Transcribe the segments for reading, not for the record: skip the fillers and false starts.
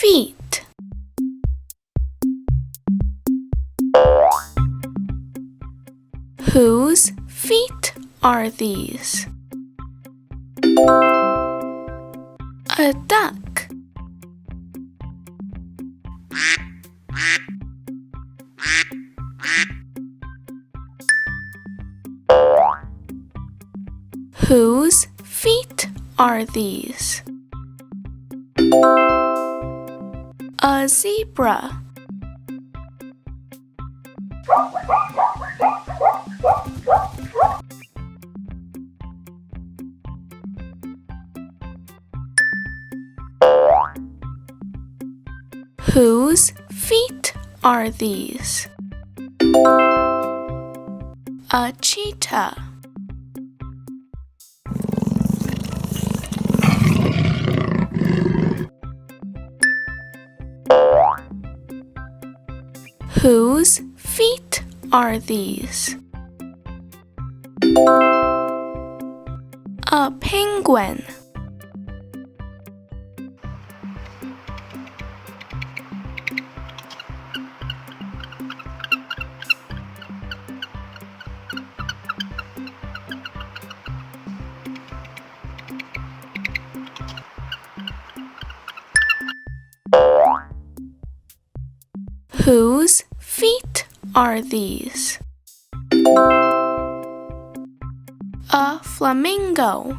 feet? Whose feet are these? A duck. Whose feet are these? A zebra. Whose feet are these? A cheetah. Whose feet are these? A penguin. Whose feet are these? A flamingo.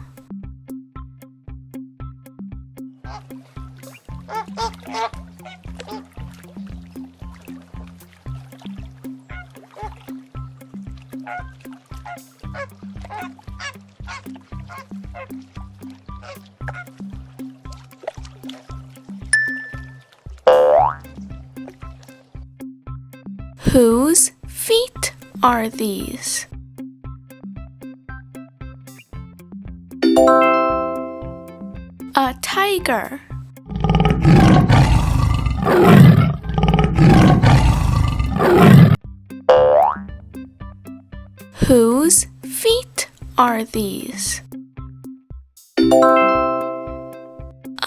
Whose feet are these? A tiger. Whose feet are these?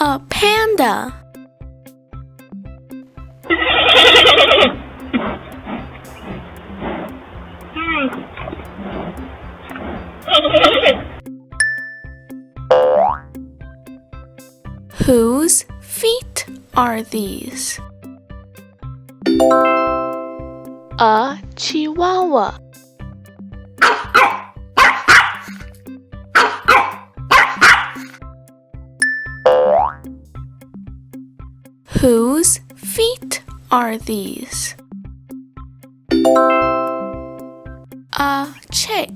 A panda. Whose feet are these? A chihuahua. Whose feet are these? A chick.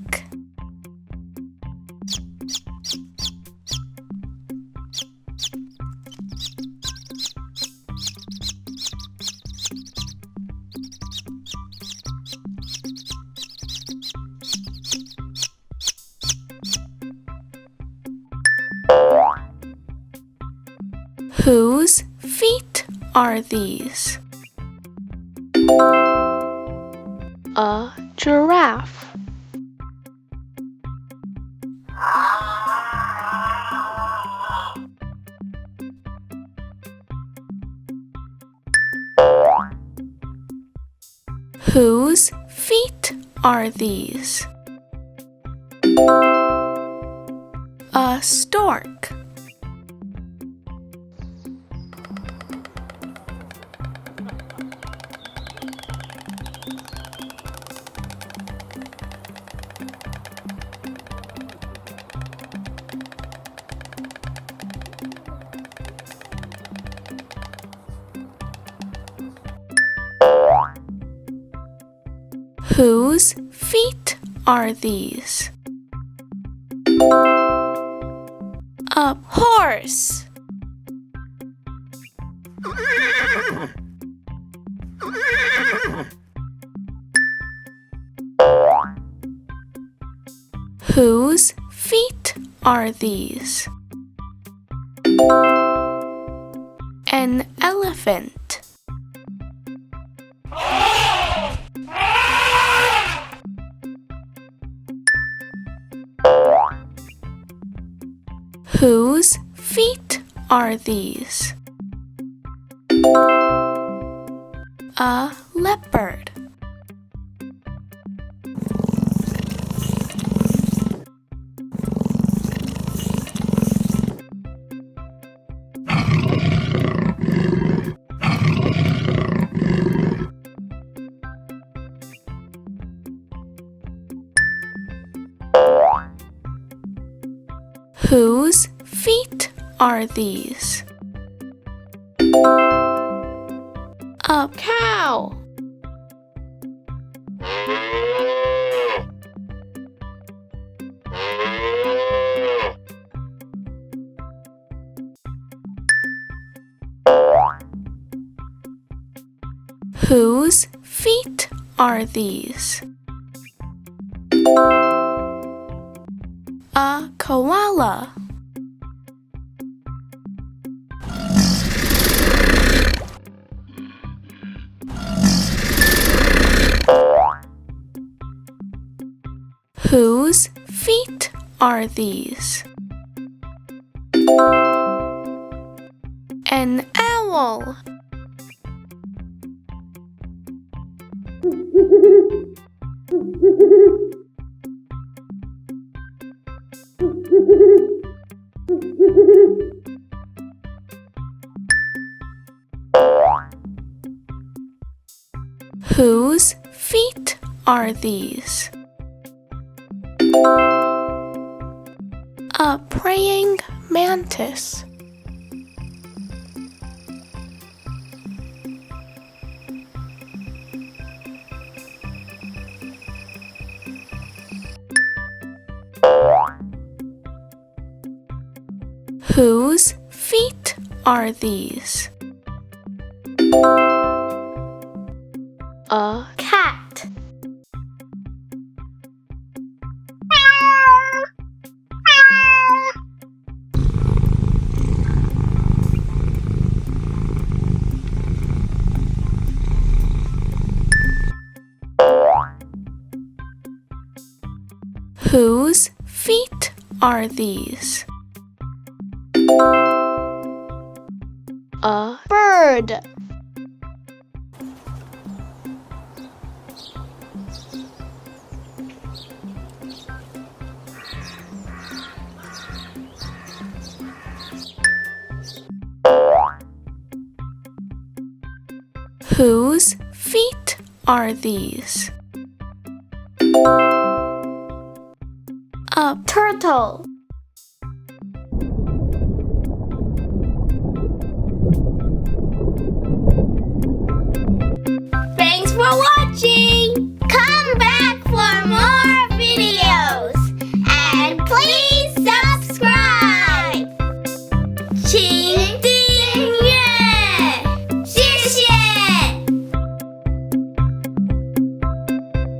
Whose feet are these? A giraffe. Whose feet are these? A stork. Whose feet are these? A horse. Whose feet are these? An elephant. Whose feet are these? A leopard. Whose feet are these? A cow. Whose feet are these? A koala. Whose feet are these? An owl. Whose feet are these? A praying mantis. Whose feet are these? A cat. Whose feet are these? A bird. Whose feet are these? A turtle.